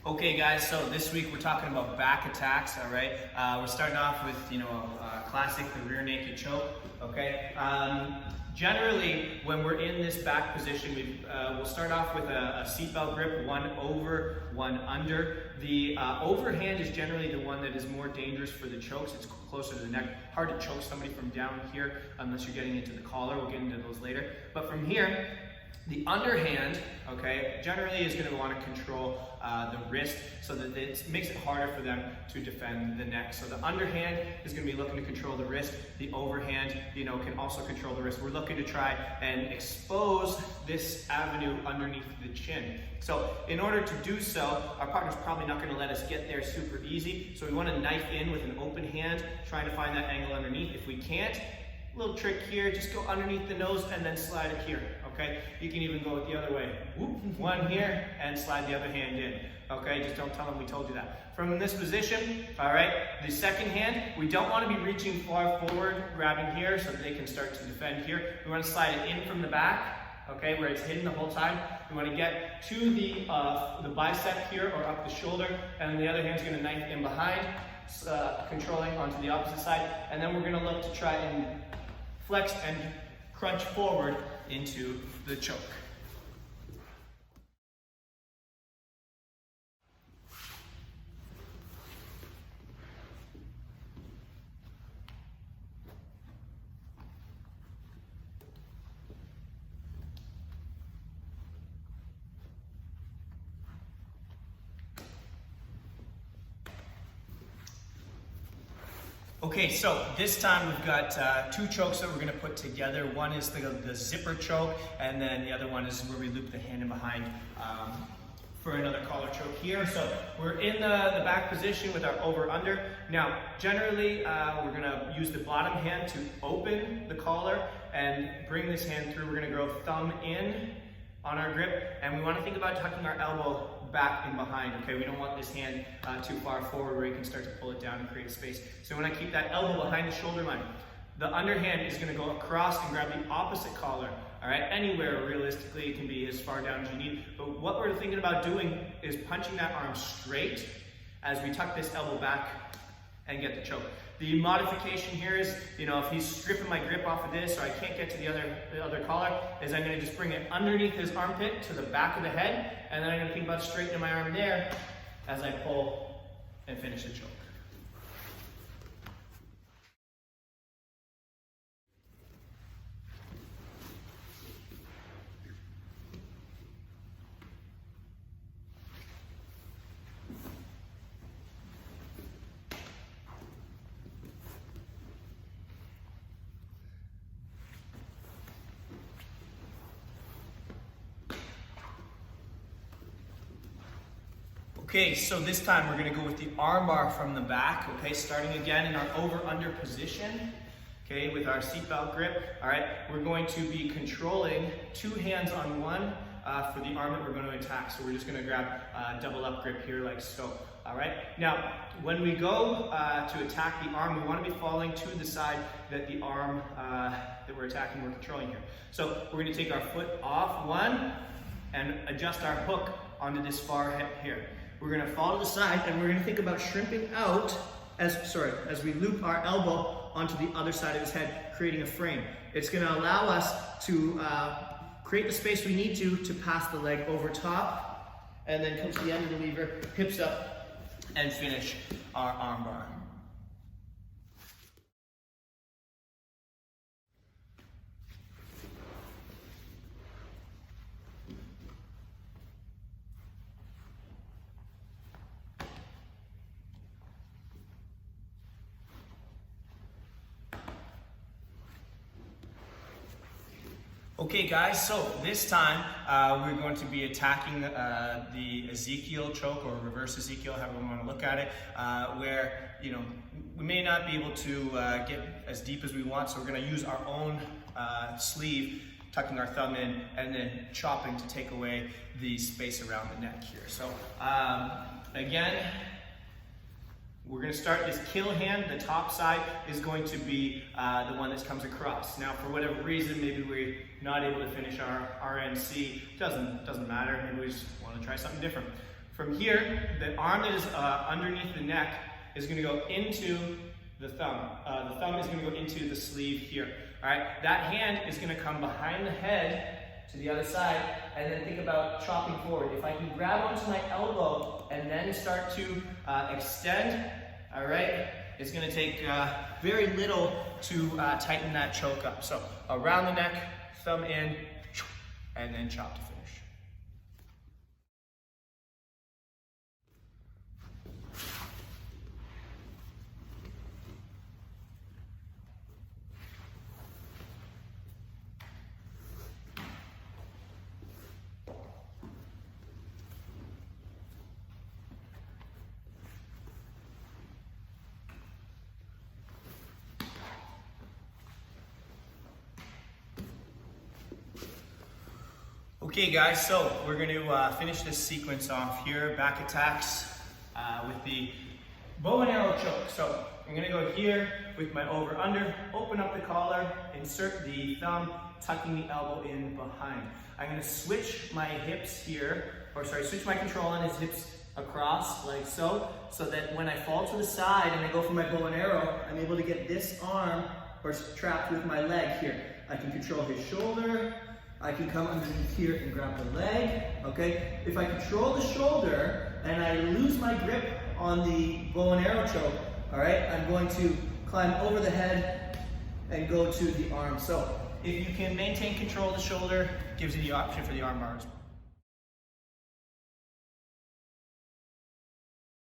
Okay guys, so this week we're talking about back attacks, all right? We're starting off with, classic, the rear naked choke, okay? Generally, when we're in this back position, we'll start off with a seatbelt grip, one over, one under. The overhand is generally the one that is more dangerous for the chokes. It's closer to the neck. Hard to choke somebody from down here unless you're getting into the collar. We'll get into those later. But from here, the underhand, okay, generally is going to want to control the wrist so that it makes it harder for them to defend the neck. So the underhand is going to be looking to control the wrist. The overhand, can also control the wrist. We're looking to try and expose this avenue underneath the chin. So in order to do so, our partner's probably not going to let us get there super easy. So we want to knife in with an open hand, trying to find that angle underneath. If we can't, little trick here, just go underneath the nose and then slide it here, okay? You can even go it the other way. Whoop, one here and slide the other hand in, okay? Just don't tell them we told you that. From this position, all right, the second hand, we don't want to be reaching far forward, grabbing here so that they can start to defend here. We want to slide it in from the back, okay, where it's hidden the whole time. We want to get to the bicep here or up the shoulder, and the other hand's going to knife in behind, controlling onto the opposite side, and then we're going to look to try and flex and crunch forward into the choke. Okay, so this time we've got two chokes that we're going to put together. One is the zipper choke, and then the other one is where we loop the hand in behind for another collar choke here. So we're in the back position with our over-under. Now, generally, we're going to use the bottom hand to open the collar and bring this hand through. We're going to go thumb in on our grip, and we want to think about tucking our elbow back and behind, okay? We don't want this hand too far forward where you can start to pull it down and create space. So when I keep that elbow behind the shoulder line, the underhand is going to go across and grab the opposite collar, all right? Anywhere, realistically, it can be as far down as you need. But what we're thinking about doing is punching that arm straight as we tuck this elbow back and get the choke. The modification here is, if he's stripping my grip off of this or I can't get to the other collar, is I'm going to just bring it underneath his armpit to the back of the head, and then I'm going to think about straightening my arm there as I pull and finish the choke. Okay, so this time we're going to go with the armbar from the back, okay, starting again in our over-under position, okay, with our seatbelt grip, all right. We're going to be controlling two hands on one for the arm that we're going to attack. So we're just going to grab double up grip here like so, all right. Now, when we go to attack the arm, we want to be falling to the side that the arm that we're attacking, we're controlling here. So we're going to take our foot off one and adjust our hook onto this far hip here. We're going to fall to the side, and we're going to think about shrimping out as we loop our elbow onto the other side of his head, creating a frame. It's going to allow us to create the space we need to pass the leg over top, and then come to the end of the lever, hips up, and finish our armbar. Okay guys, so this time we're going to be attacking the Ezekiel choke, or reverse Ezekiel, however we want to look at it, where we may not be able to get as deep as we want, so we're going to use our own sleeve, tucking our thumb in, and then chopping to take away the space around the neck here. So again, we're going to start this kill hand. The top side is going to be the one that comes across. Now, for whatever reason, maybe we're not able to finish our RNC. Doesn't matter. Maybe we just want to try something different. From here, the arm that is underneath the neck is going to go into the thumb. The thumb is going to go into the sleeve here. All right, that hand is going to come behind the head to the other side, and then think about chopping forward. If I can grab onto my elbow and then start to extend, all right, it's going to take very little to tighten that choke up. So around the neck, thumb in, and then chop to finish. Okay guys, so we're going to finish this sequence off here, back attacks with the bow and arrow choke. So I'm going to go here with my over under, open up the collar, insert the thumb, tucking the elbow in behind. I'm going to switch my hips here, switch my control on his hips across like so that when I fall to the side and I go for my bow and arrow, I'm able to get this arm trapped with my leg here. I can control his shoulder. I can come underneath here and grab the leg, okay? If I control the shoulder and I lose my grip on the bow and arrow choke, all right, I'm going to climb over the head and go to the arm. So if you can maintain control of the shoulder, it gives you the option for the arm bars.